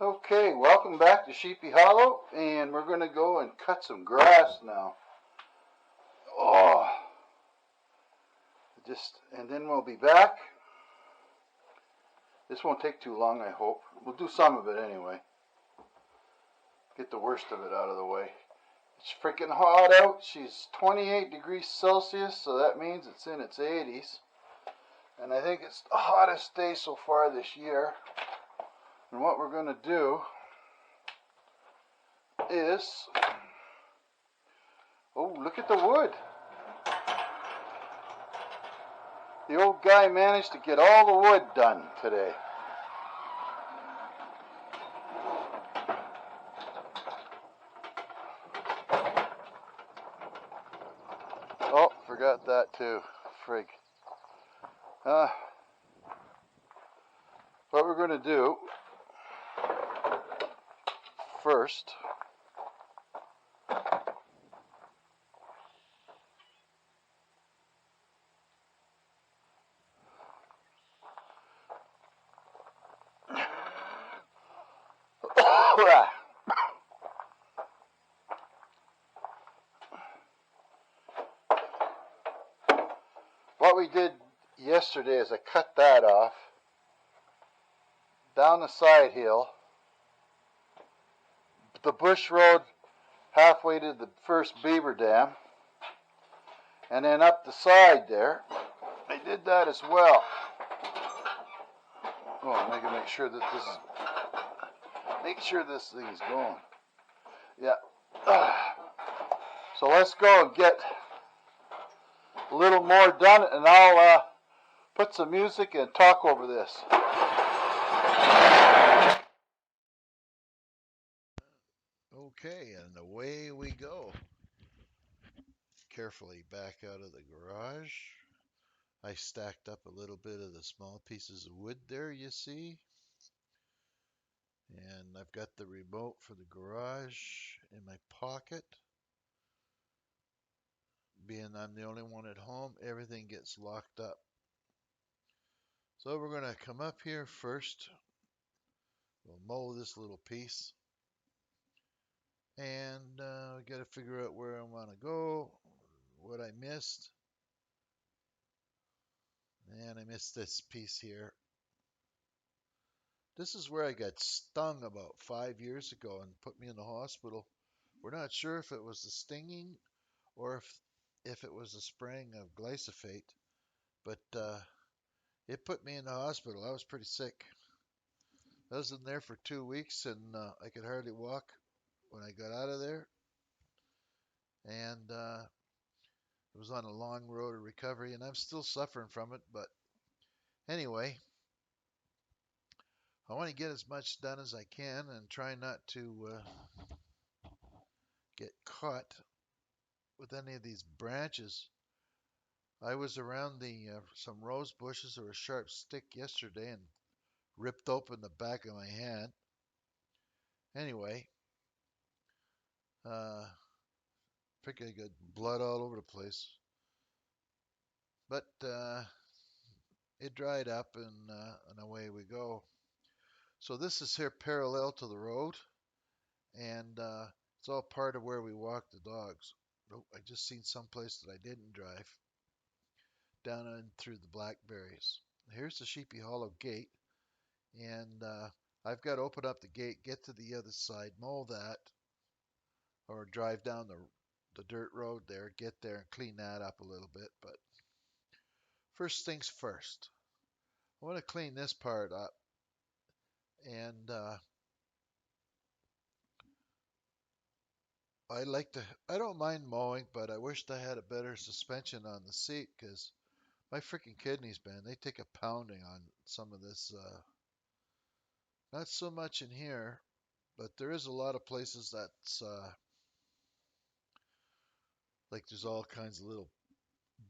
Okay, welcome back to Sheepy Hollow, and we're going to go and cut some grass now. Oh, and then we'll be back. This won't take too long, I hope. We'll do some of it anyway. Get the worst of it out of the way. It's freaking hot out. She's 28 degrees Celsius, so that means it's in its 80s. And I think it's the hottest day so far this year. And what we're going to do is, oh, look at the wood. The old guy managed to get all the wood done today. Oh, forgot that too. Frig. What we're going to do first what we did yesterday is I cut that off down the side hill, the bush road halfway to the first beaver dam, and then up the side there. I did that as well. Oh, I'm gonna make sure that this thing is going. Yeah. So let's go and get a little more done, and I'll put some music and talk over this. Okay, and away we go. Carefully back out of the garage. I stacked up a little bit of the small pieces of wood there, you see. And I've got the remote for the garage in my pocket. Being I'm the only one at home, everything gets locked up. So we're going to come up here first. We'll mow this little piece. And we got to figure out where I want to go, what I missed. And I missed this piece here. This is where I got stung about 5 years ago and put me in the hospital. We're not sure if it was the stinging or if it was the spraying of glyphosate, but it put me in the hospital. I was pretty sick. I was in there for 2 weeks, and I could hardly walk when I got out of there. And it was on a long road of recovery, and I'm still suffering from it. But anyway, I want to get as much done as I can and try not to get caught with any of these branches. I was around some rose bushes or a sharp stick yesterday and ripped open the back of my hand. Anyway, freaking got blood all over the place. But it dried up, and away we go. So this is here parallel to the road, and it's all part of where we walk the dogs. Oh, I just seen someplace that I didn't drive, down and through the blackberries. Here's the Sheepy Hollow gate, and I've got to open up the gate, get to the other side, mow that, or drive down the dirt road there, get there and clean that up a little bit. But first things first, I want to clean this part up, and I don't mind mowing, but I wished I had a better suspension on the seat, because my freaking kidneys, man, they take a pounding on some of this. Not so much in here, but there is a lot of places that's like there's all kinds of little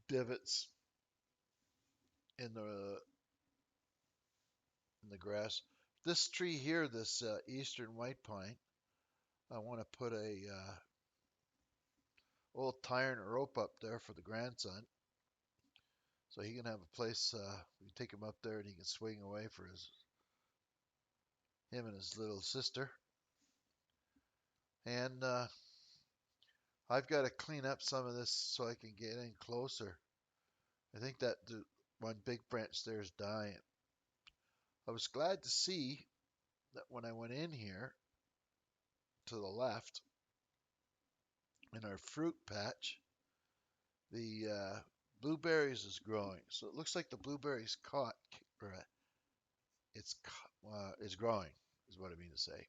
divots in the grass. This tree here, this eastern white pine, I want to put a old tire and a rope up there for the grandson, so he can have a place. We take him up there and he can swing away for his him and his little sister. And I've got to clean up some of this so I can get in closer. I think that the one big branch there is dying. I was glad to see that when I went in here to the left in our fruit patch, the blueberries is growing. So it looks like the blueberries caught, or it's growing, is what I mean to say.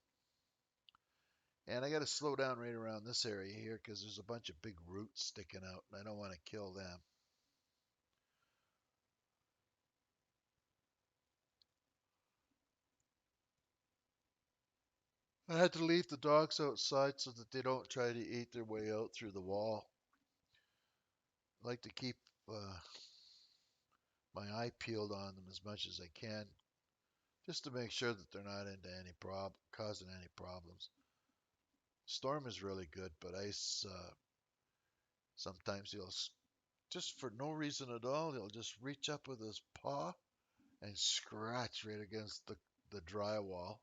And I got to slow down right around this area here because there's a bunch of big roots sticking out, and I don't want to kill them. I had to leave the dogs outside so that they don't try to eat their way out through the wall. I like to keep uh, my eye peeled on them as much as I can, just to make sure that they're not into any causing any problems. Storm is really good, but ice sometimes he'll just for no reason at all he'll just reach up with his paw and scratch right against the drywall.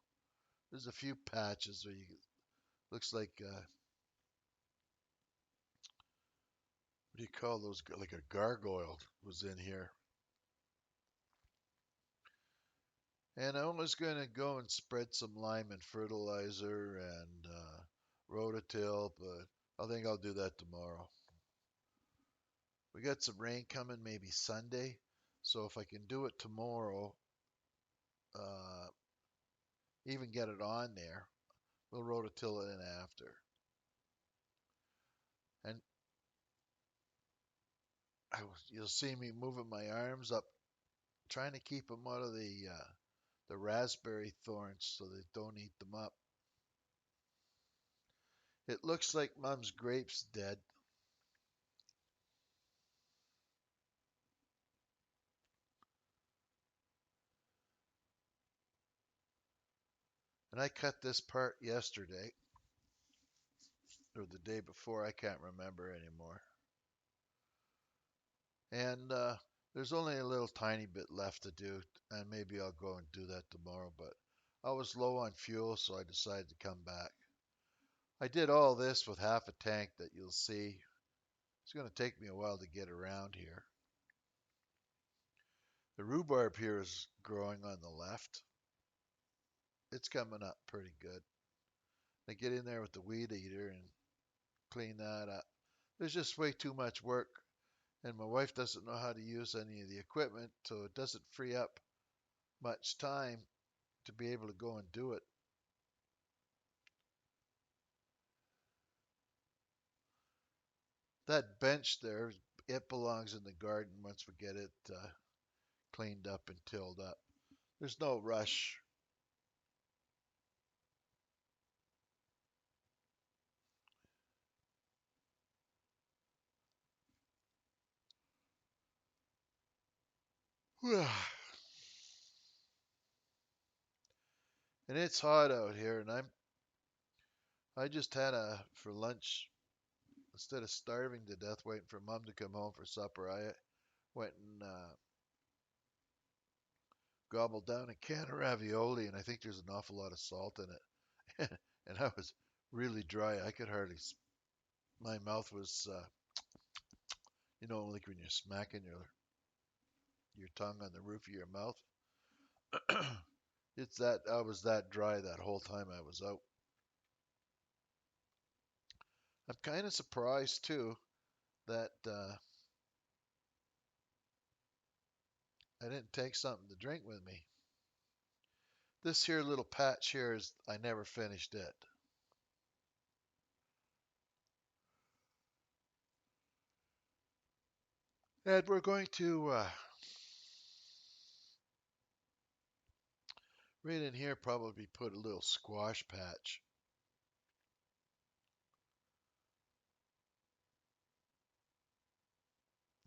There's a few patches where you looks like what do you call those? Like a gargoyle was in here. And I was going to go and spread some lime and fertilizer and rototill, but I think I'll do that tomorrow. We got some rain coming maybe Sunday, so if I can do it tomorrow, uh, even get it on there, we'll rototill it in after. And you'll see me moving my arms up, trying to keep them out of the raspberry thorns so they don't eat them up. It looks like Mom's grape's dead. And I cut this part yesterday, or the day before, I can't remember anymore. And there's only a little tiny bit left to do, and maybe I'll go and do that tomorrow. But I was low on fuel, so I decided to come back. I did all this with half a tank that you'll see. It's going to take me a while to get around here. The rhubarb here is growing on the left. It's coming up pretty good. I get in there with the weed eater and clean that up. There's just way too much work, and my wife doesn't know how to use any of the equipment, so it doesn't free up much time to be able to go and do it. That bench there, it belongs in the garden once we get it cleaned up and tilled up. There's no rush. And it's hot out here, and I just had a for lunch instead of starving to death waiting for Mom to come home for supper. I went and gobbled down a can of ravioli, and I think there's an awful lot of salt in it. And I was really dry. I could hardly. My mouth was, like when you're smacking your tongue on the roof of your mouth. It's that I was that dry that whole time I was out. I'm kind of surprised too that I didn't take something to drink with me. This here little patch here is I never finished it. And we're going to right in here probably put a little squash patch.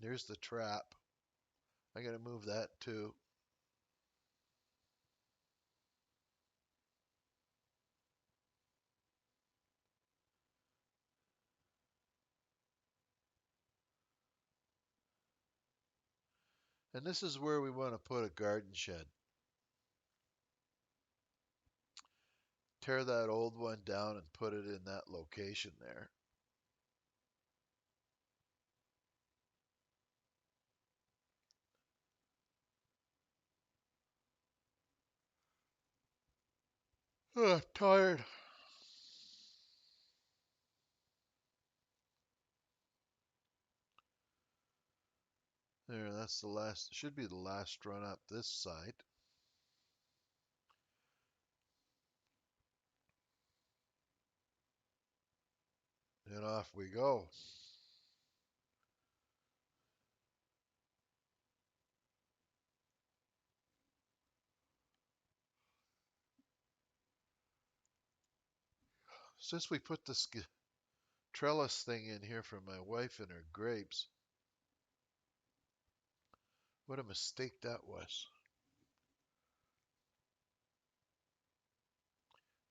There's the trap. I gotta move that too. And this is where we want to put a garden shed. tear that old one down and put it in that location there. Tired. There, that's the last, should be the last run up this side. And off we go. Since we put this trellis thing in here for my wife and her grapes, what a mistake that was.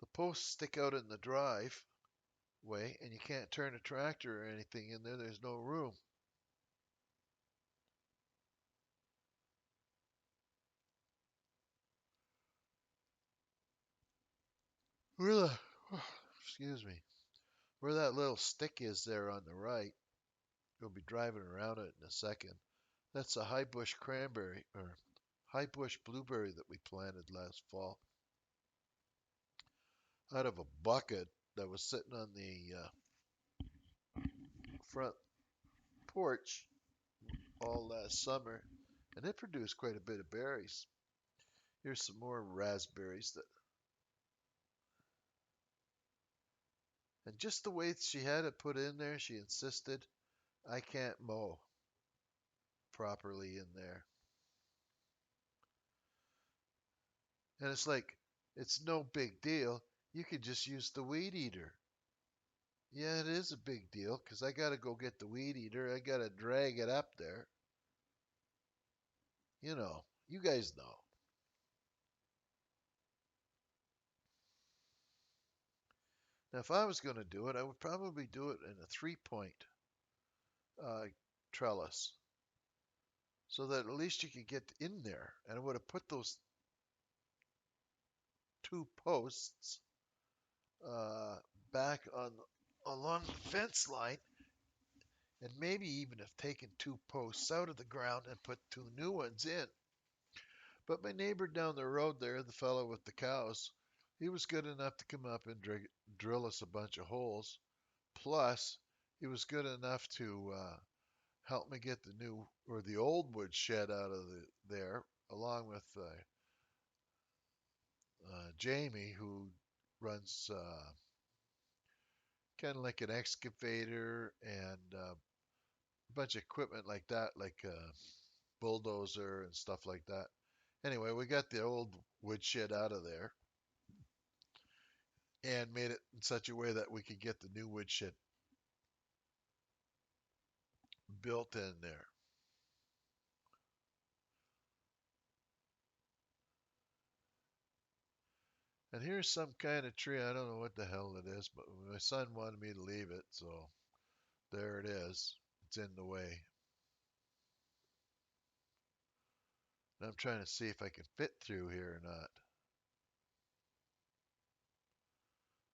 The posts stick out in the driveway, and you can't turn a tractor or anything in there. There's no room. Where the, excuse me, where that little stick is there on the right, you'll be driving around it in a second. That's a high bush cranberry, or high bush blueberry that we planted last fall out of a bucket that was sitting on the front porch all last summer, and it produced quite a bit of berries. Here's some more raspberries that, and just the way she had it put in there, she insisted I can't mow properly in there. And it's like, it's no big deal. You could just use the weed eater. Yeah, it is a big deal because I got to go get the weed eater. I got to drag it up there. You guys know. Now, if I was going to do it, I would probably do it in a 3-point uh, trellis so that at least you could get in there. And I would have put those two posts uh, back on along the fence line, and maybe even have taken two posts out of the ground and put two new ones in. But my neighbor down the road there, the fellow with the cows, he was good enough to come up and drill us a bunch of holes. Plus, he was good enough to help me get the new or the old wood shed out of there, along with Jamie, who runs kind of like an excavator and a bunch of equipment like that, like a bulldozer and stuff like that. Anyway, we got the old woodshed out of there and made it in such a way that we could get the new woodshed built in there. And here's some kind of tree. I don't know what the hell it is, but my son wanted me to leave it, so there it is. It's in the way. And I'm trying to see if I can fit through here or not.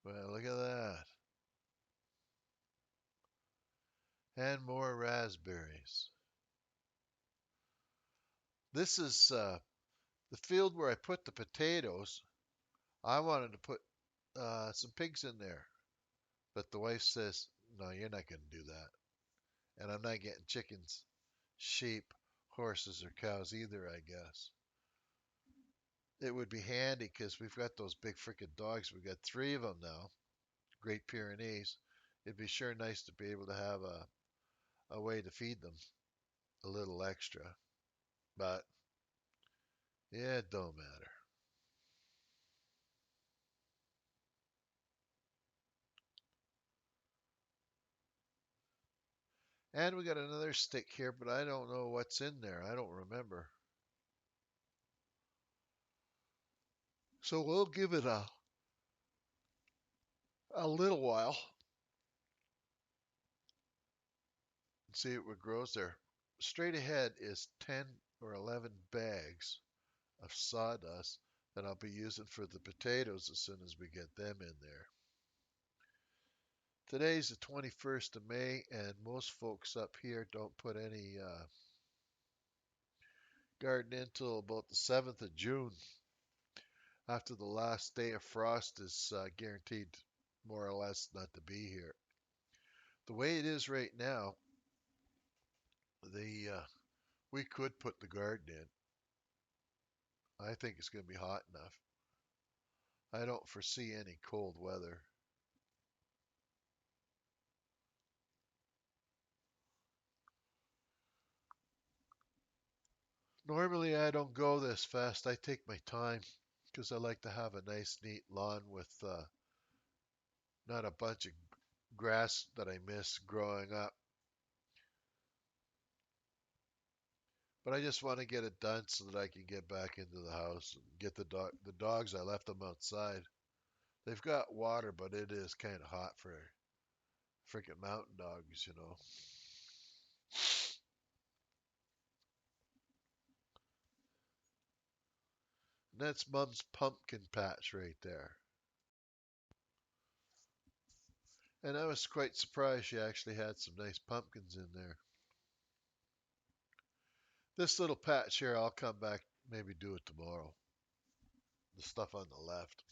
Well, look at that. And more raspberries. This is the field where I put the potatoes. I wanted to put some pigs in there, but the wife says, no, you're not going to do that. And I'm not getting chickens, sheep, horses, or cows either, I guess. It would be handy because we've got those big freaking dogs. We've got three of them now, Great Pyrenees. It'd be sure nice to be able to have a way to feed them a little extra. But yeah, it don't matter. And we got another stick here, but I don't know what's in there. I don't remember. So we'll give it a little while and see what grows there. Straight ahead is 10 or 11 bags of sawdust and I'll be using for the potatoes as soon as we get them in there. Today's the 21st of May, and most folks up here don't put any garden in till about the 7th of June, after the last day of frost is guaranteed more or less not to be here. The way it is right now, the we could put the garden in. I think it's going to be hot enough. I don't foresee any cold weather. Normally, I don't go this fast. I take my time because I like to have a nice, neat lawn with not a bunch of grass that I miss growing up. But I just want to get it done so that I can get back into the house and get the dogs. I left them outside. They've got water, but it is kind of hot for freaking mountain dogs, you know. And that's Mom's pumpkin patch right there. And I was quite surprised she actually had some nice pumpkins in there. This little patch here, I'll come back, maybe do it tomorrow. The stuff on the left.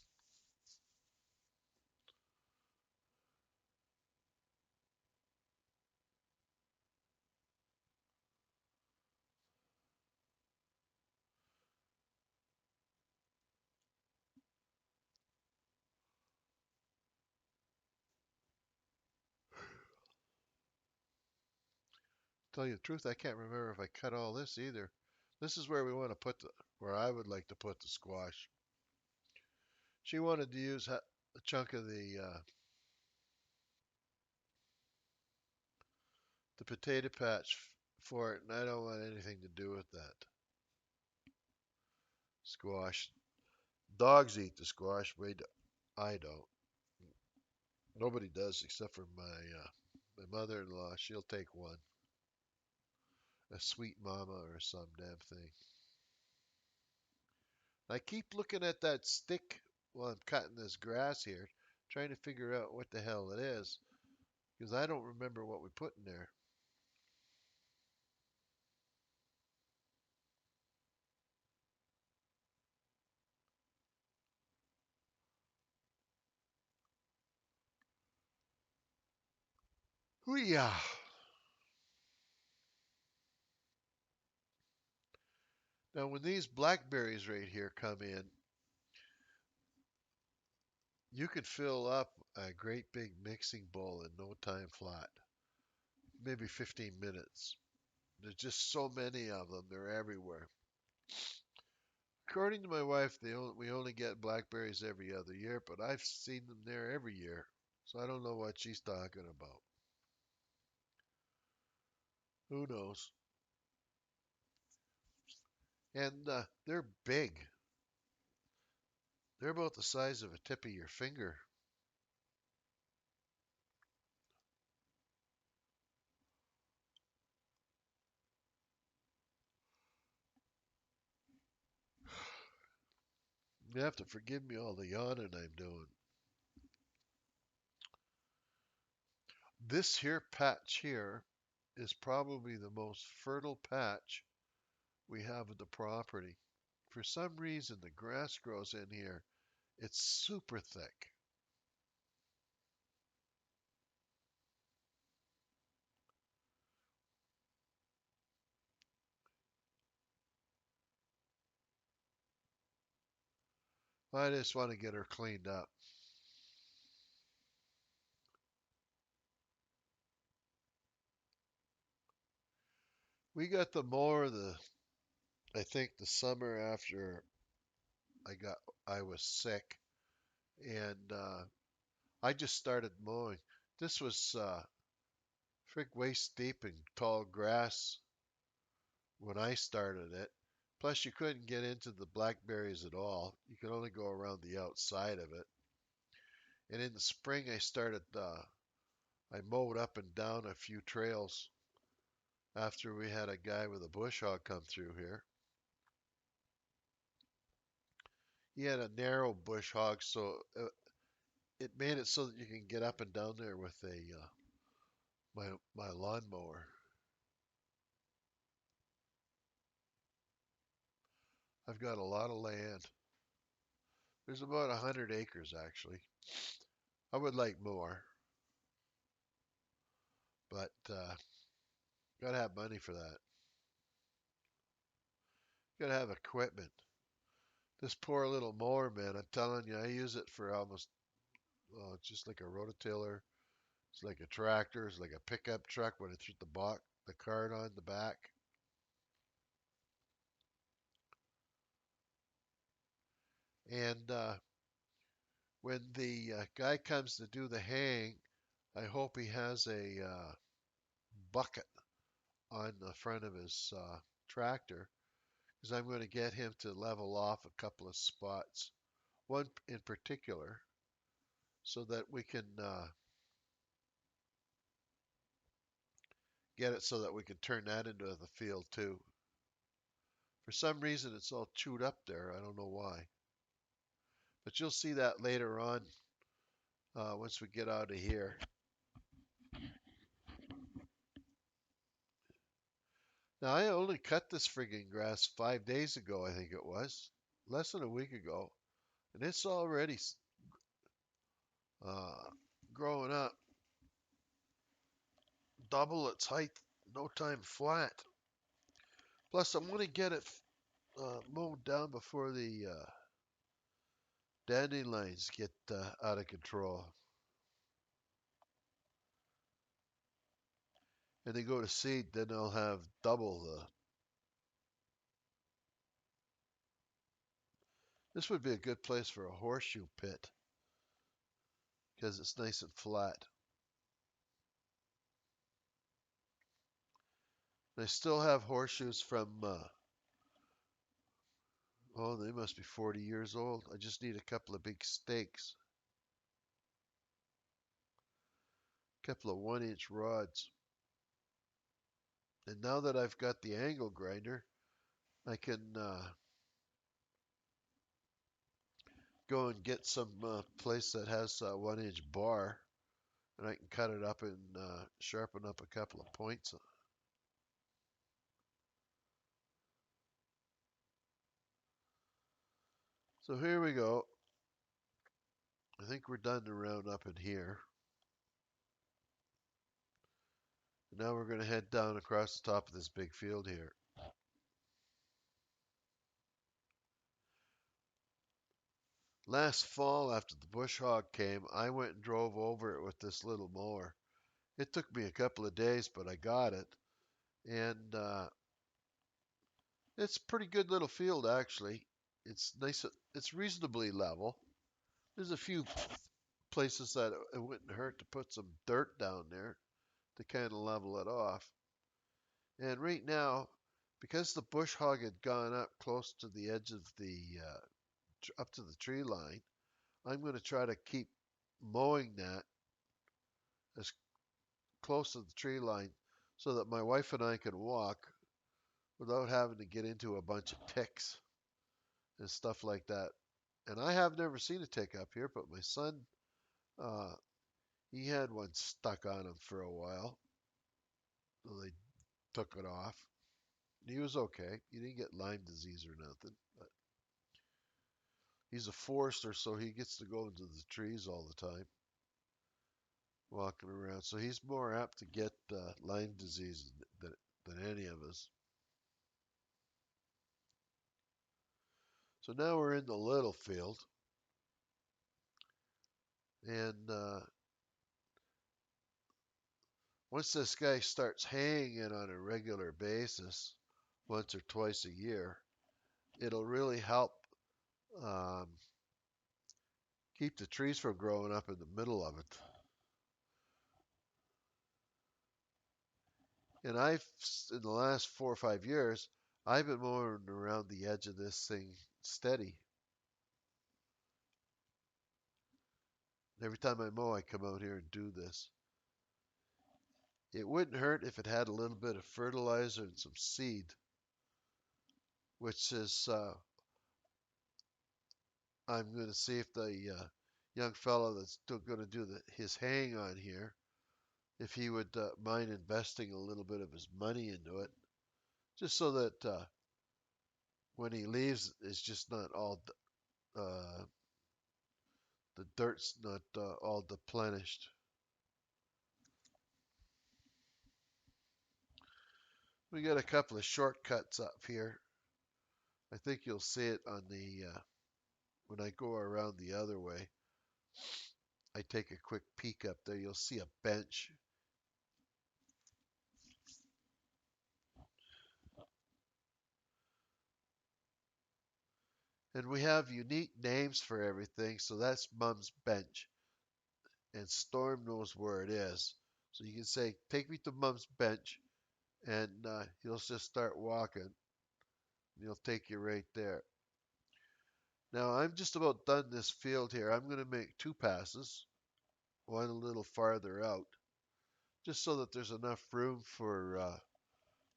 Tell you the truth, I can't remember if I cut all this either. This is where we want to put where I would like to put the squash. She wanted to use a chunk of the potato patch for it, and I don't want anything to do with that squash. Dogs eat the squash, but I don't. Nobody does except for my mother-in-law. She'll take one, a sweet mama or some damn thing. I keep looking at that stick while I'm cutting this grass here, trying to figure out what the hell it is, because I don't remember what we put in there. Hoo-yah! Now, when these blackberries right here come in, you could fill up a great big mixing bowl in no time flat, maybe 15 minutes. There's just so many of them, they're everywhere. According to my wife, we only get blackberries every other year, but I've seen them there every year. So I don't know what she's talking about. Who knows? And they're big. They're about the size of a tip of your finger. You have to forgive me all the yawning I'm doing. This here patch here is probably the most fertile patch we have of the property. For some reason, the grass grows in here. It's super thick. I just want to get her cleaned up. We got the mower I think the summer after I was sick, and I just started mowing. This was frick waist deep in tall grass when I started it. Plus, you couldn't get into the blackberries at all. You could only go around the outside of it. And in the spring, I mowed up and down a few trails after we had a guy with a bush hog come through here. he had a narrow bush hog, so it made it so that you can get up and down there with a my lawnmower. I've got a lot of land. There's about 100 acres actually. I would like more, but gotta have money for that. Gotta have equipment. This poor little mower, man, I'm telling you, I use it for almost, well, it's just like a rototiller. It's like a tractor. It's like a pickup truck when it's with the cart on the back. And when the guy comes to do the haying, I hope he has a bucket on the front of his tractor because I'm going to get him to level off a couple of spots, one in particular, so that we can get it so that we can turn that into the field too. For some reason, it's all chewed up there. I don't know why. But you'll see that later on once we get out of here. Now, I only cut this friggin' grass 5 days ago, I think it was. Less than a week ago. And it's already uh, growing up double its height, no time flat. Plus, I'm going to get it mowed down before the dandelions get out of control. And they go to seed, then I'll have double the. This would be a good place for a horseshoe pit because it's nice and flat. And I still have horseshoes from, oh, they must be 40 years old. I just need a couple of big stakes, a couple of 1 inch rods. And now that I've got the angle grinder, I can go and get some place that has a 1 inch bar, and I can cut it up and sharpen up a couple of points. So here we go. I think we're done to round up in here. And now we're going to head down across the top of this big field here. Last fall, after the bush hog came, I went and drove over it with this little mower. It took me a couple of days, but I got it. And it's a pretty good little field, actually. It's nice. It's reasonably level. There's a few places that it wouldn't hurt to put some dirt down there to kind of level it off. And right now, because the bush hog had gone up close to the edge of the, up to the tree line, I'm going to try to keep mowing that as close to the tree line so that my wife and I can walk without having to get into a bunch of ticks and stuff like that. And I have never seen a tick up here, but my son, uh, he had one stuck on him for a while. So they took it off. He was okay. He didn't get Lyme disease or nothing. But he's a forester, so he gets to go into the trees all the time, walking around. So he's more apt to get Lyme disease than any of us. So now we're in the little field, and once this guy starts haying it on a regular basis, once or twice a year, it'll really help um, keep the trees from growing up in the middle of it. And in the last 4 or 5 years, I've been mowing around the edge of this thing steady. Every time I mow, I come out here and do this. It wouldn't hurt if it had a little bit of fertilizer and some seed, which is I'm going to see if the young fellow that's still going to do his hang on here, if he would mind investing a little bit of his money into it, just so that when he leaves, it's just not all the dirt's not all deplenished. We got a couple of shortcuts up here. I think you'll see it on the when I go around the other way. I take a quick peek up there. You'll see a bench. And we have unique names for everything, so that's Mum's bench. And Storm knows where it is. So you can say, take me to Mum's bench, and he'll just start walking. And he'll take you right there. Now I'm just about done this field here. I'm going to make two passes, one a little farther out, just so that there's enough room for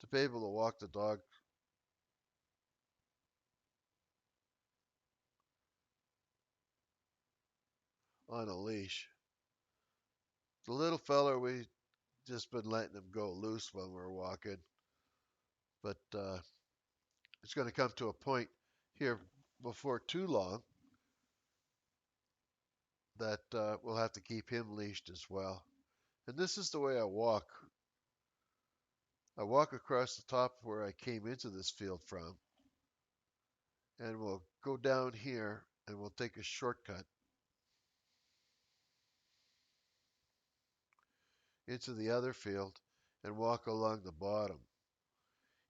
to be able to walk the dog on a leash. The little feller, we just been letting him go loose when we're walking, but it's going to come to a point here before too long that we'll have to keep him leashed as well. And this is the way I walk. I walk across the top where I came into this field from, and we'll go down here and we'll take a shortcut into the other field and walk along the bottom.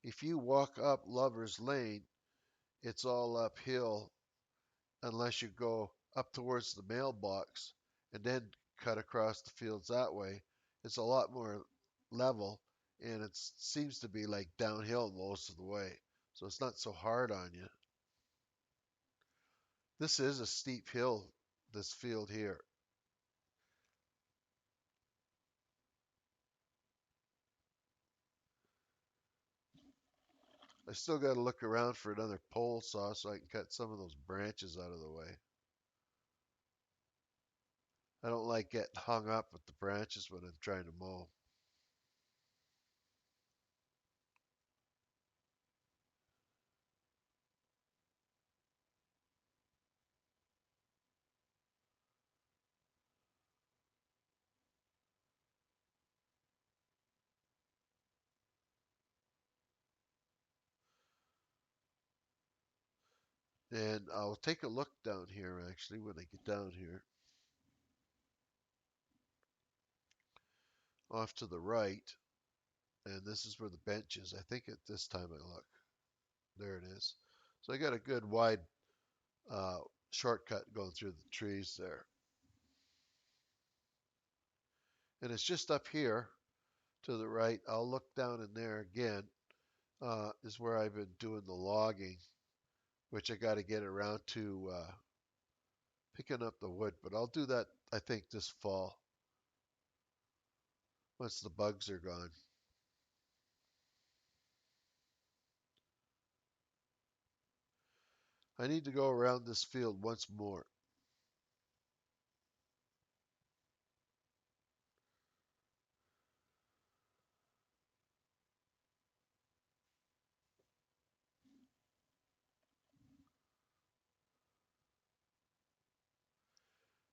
If you walk up Lover's Lane, it's all uphill unless you go up towards the mailbox and then cut across the fields that way. It's a lot more level and it seems to be like downhill most of the way. So it's not so hard on you. This is a steep hill, this field here. I still got to look around for another pole saw so I can cut some of those branches out of the way. I don't like getting hung up with the branches when I'm trying to mow. And I'll take a look down here actually when I get down here. Off to the right, and this is where the bench is. I think at this time I look. There it is. So I got a good wide uh, shortcut going through the trees there. And it's just up here to the right. I'll look down in there again, is where I've been doing the logging, which I got to get around to picking up the wood. But I'll do that, I think, this fall once the bugs are gone. I need to go around this field once more.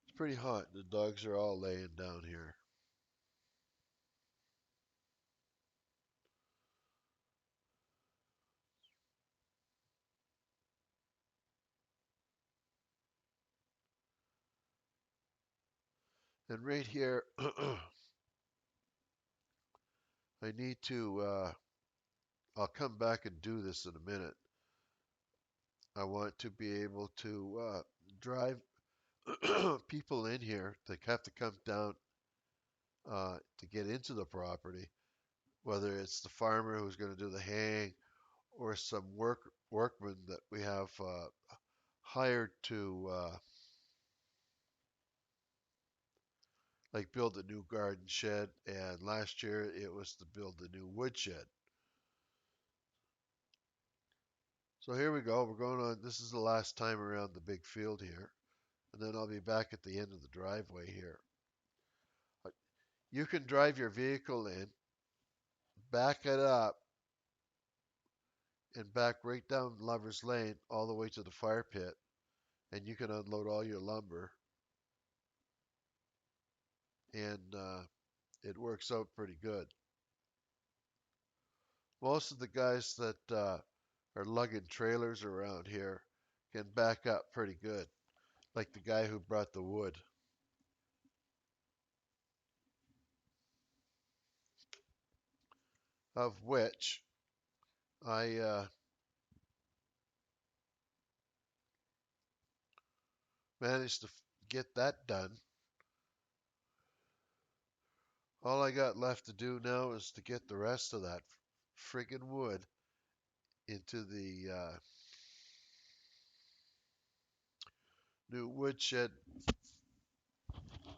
It's pretty hot. The dogs are all laying down here. And right here, I need to, I'll come back and do this in a minute. I want to be able to drive people in here that have to come down to get into the property, whether it's the farmer who's going to do the haying or some workmen that we have hired to like build a new garden shed. And last year it was to build a new woodshed. So here we go. We're going on. This is the last time around the big field here. And then I'll be back at the end of the driveway here. You can drive your vehicle in, back it up, and back right down Lover's Lane all the way to the fire pit. And you can unload all your lumber. And it works out pretty good. Most of the guys that are lugging trailers around here can back up pretty good, like the guy who brought the wood. Of which I managed to get that done. All I got left to do now is to get the rest of that friggin' wood into the new woodshed,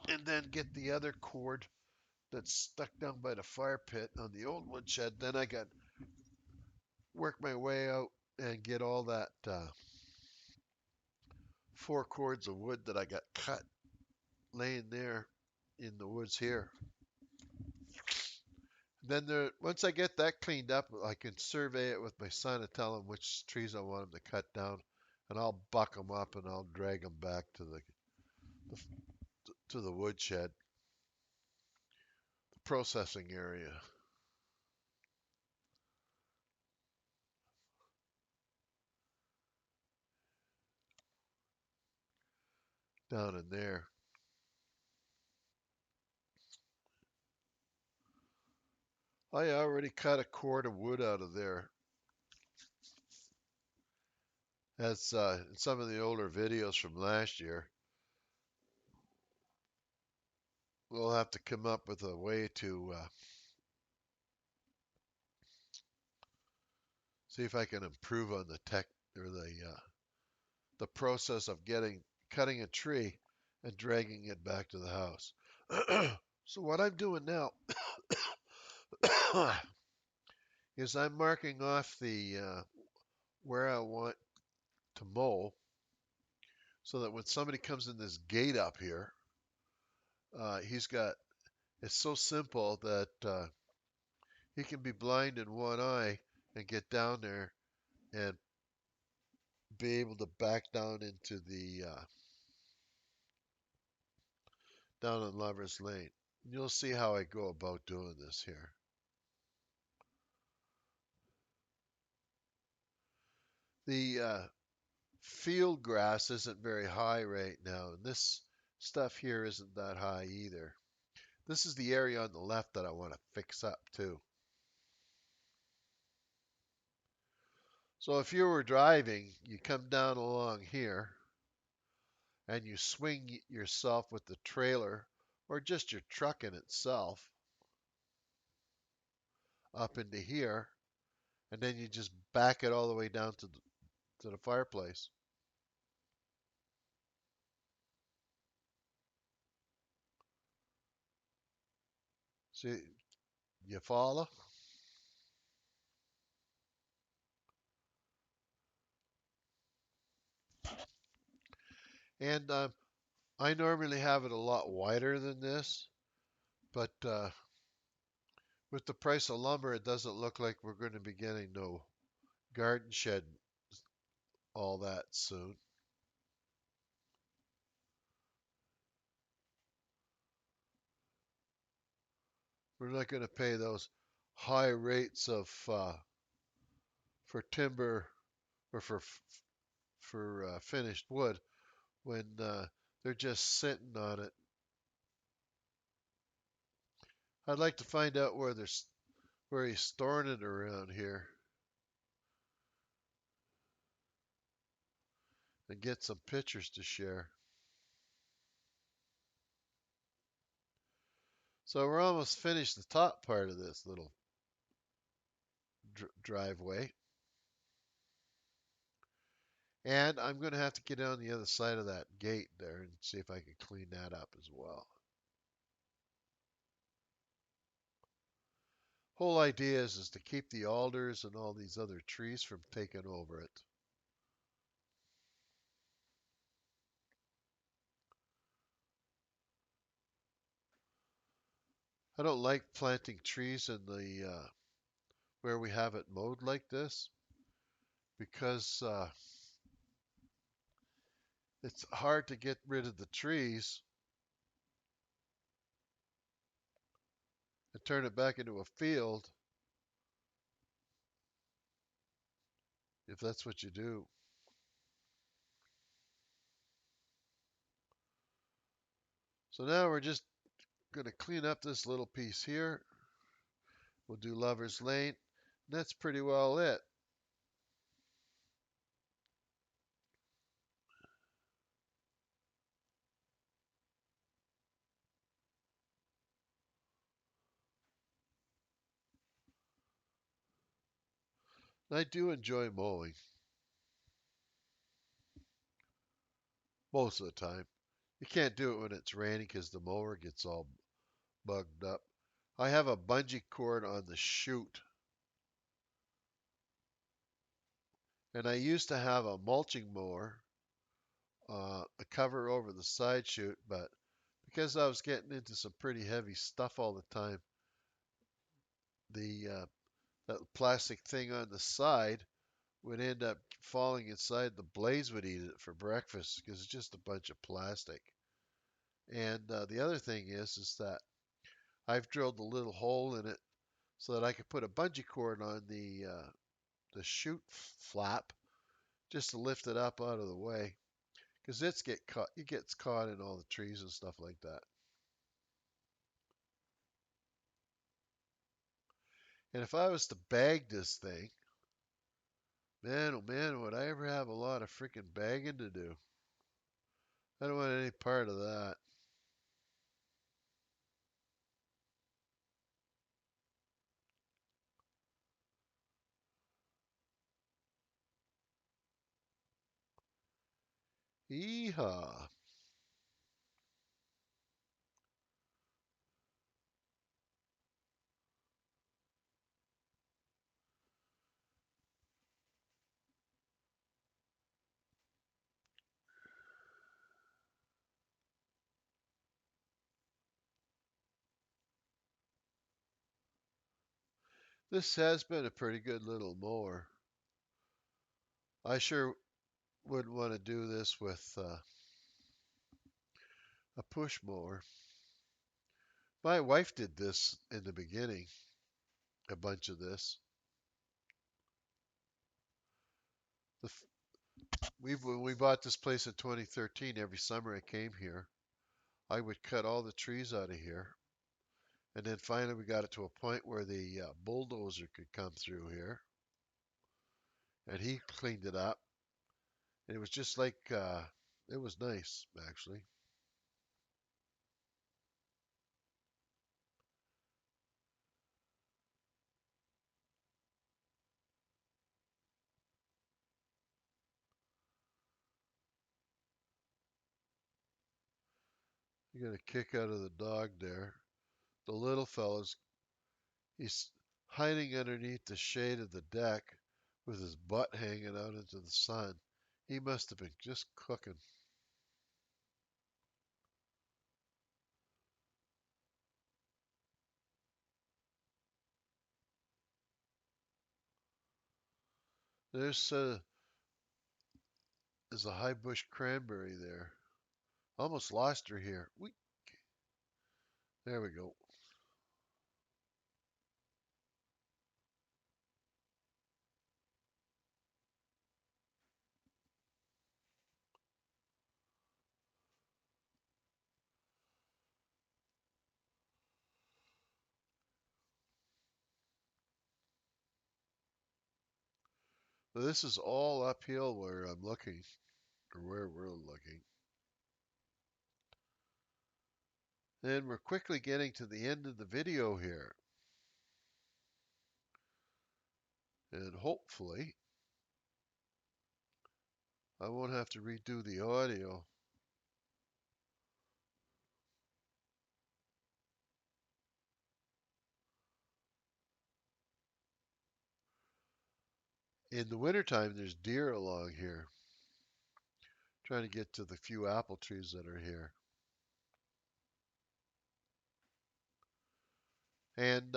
and then get the other cord that's stuck down by the fire pit on the old woodshed. Then I got work my way out and get all that 4 cords of wood that I got cut laying there in the woods here. Then once I get that cleaned up, I can survey it with my son and tell him which trees I want him to cut down, and I'll buck them up and I'll drag them back to the woodshed, the processing area down in there. I already cut a cord of wood out of there. As in some of the older videos from last year, we'll have to come up with a way to see if I can improve on the tech or the process of cutting a tree and dragging it back to the house. So what I'm doing now is I'm marking off the where I want to mow, so that when somebody comes in this gate up here, he's got it's so simple that he can be blind in one eye and get down there and be able to back down into the down on Lover's Lane. You'll see how I go about doing this here. The field grass isn't very high right now, and this stuff here isn't that high either. This is the area on the left that I want to fix up too. So if you were driving, you come down along here and you swing yourself with the trailer or just your truck in itself up into here, and then you just back it all the way down to the fireplace. See, you follow? And I normally have it a lot wider than this, but with the price of lumber, it doesn't look like we're going to be getting no garden shed all that soon. We're not going to pay those high rates of for timber or for finished wood when they're just sitting on it. I'd like to find out where he's storing it around here and get some pictures to share. So we're almost finished the top part of this little driveway. And I'm going to have to get on the other side of that gate there and see if I can clean that up as well. Whole idea is to keep the alders and all these other trees from taking over it. I don't like planting trees in the where we have it mowed like this because it's hard to get rid of the trees and turn it back into a field if that's what you do. So now we're just going to clean up this little piece here. We'll do Lover's Lane. That's pretty well it. I do enjoy mowing most of the time. You can't do it when it's raining because the mower gets all bugged up. I have a bungee cord on the chute, and I used to have a mulching mower, a cover over the side chute, but because I was getting into some pretty heavy stuff all the time, the that plastic thing on the side would end up falling inside. The blaze would eat it for breakfast because it's just a bunch of plastic. And the other thing is that I've drilled a little hole in it so that I could put a bungee cord on the chute flap just to lift it up out of the way because it gets caught in all the trees and stuff like that. And if I was to bag this thing, man, oh man, would I ever have a lot of freaking bagging to do? I don't want any part of that. Yeehaw. This has been a pretty good little mower. I sure wouldn't want to do this with a push mower. My wife did this in the beginning, a bunch of this. The, when we bought this place in 2013, every summer I came here, I would cut all the trees out of here. And then finally we got it to a point where the bulldozer could come through here. And he cleaned it up. And it was just like, it was nice, actually. You got a kick out of the dog there. The little fella's, he's hiding underneath the shade of the deck with his butt hanging out into the sun. He must have been just cooking. There's a high bush cranberry there. Almost lost her here. There we go. So this is all uphill where I'm looking, or where we're looking. And we're quickly getting to the end of the video here. And hopefully, I won't have to redo the audio. In the wintertime, there's deer along here. Trying to get to the few apple trees that are here. And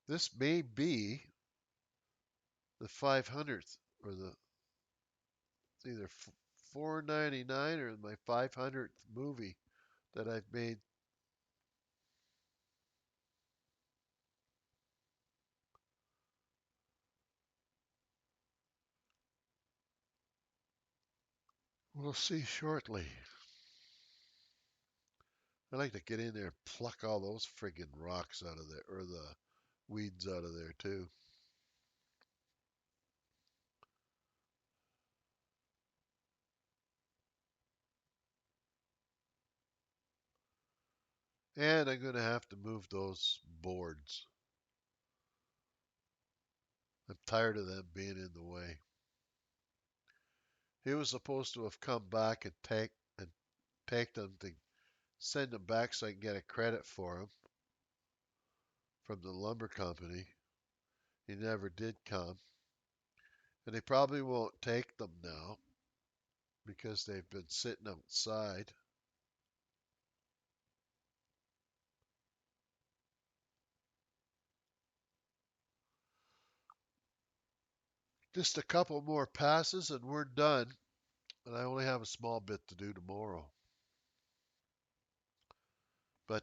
this may be the 500th or the it's either 499 or my 500th movie that I've made. We'll see shortly. I like to get in there and pluck all those friggin' rocks out of there, or the weeds out of there too. And I'm going to have to move those boards. I'm tired of them being in the way. He was supposed to have come back and take them to send them back so I can get a credit for them from the lumber company. He never did come. And he probably won't take them now because they've been sitting outside. Just a couple more passes and we're done. And I only have a small bit to do tomorrow. But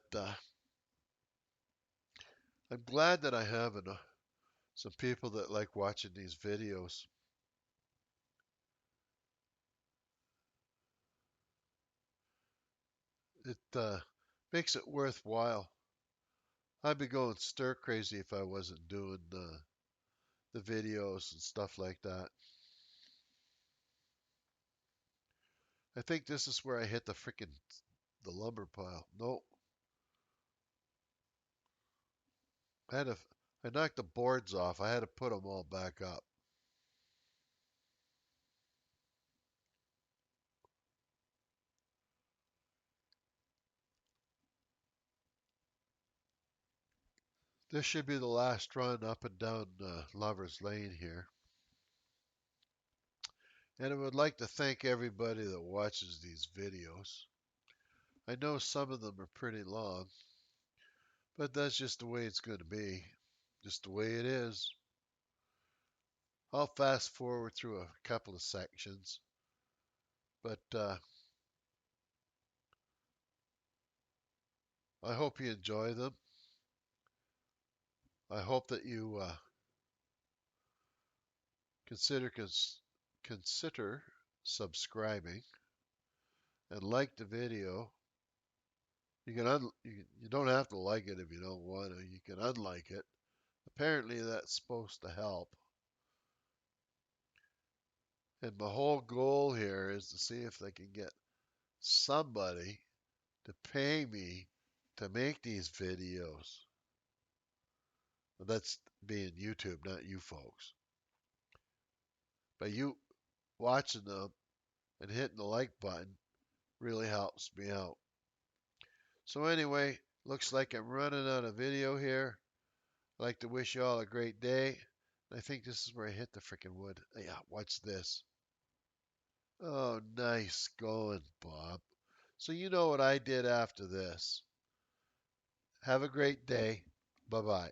I'm glad that I have some people that like watching these videos. It makes it worthwhile. I'd be going stir crazy if I wasn't doing the videos and stuff like that. I think this is where I hit the lumber pile. Nope. I had to I knocked the boards off. I had to put them all back up. This should be the last run up and down Lover's Lane here. And I would like to thank everybody that watches these videos. I know some of them are pretty long, but that's just the way it's going to be. Just the way it is. I'll fast forward through a couple of sections, but I hope you enjoy them. I hope that you consider consider subscribing and like the video. You don't have to like it if you don't want to. You can unlike it. Apparently that's supposed to help. And my whole goal here is to see if they can get somebody to pay me to make these videos. And that's being YouTube, not you folks. But you watching them and hitting the like button really helps me out. So anyway, looks like I'm running out of video here. I'd like to wish you all a great day. I think this is where I hit the freaking wood. Yeah, watch this. Oh, nice going, Bob. So you know what I did after this. Have a great day. Bye-bye.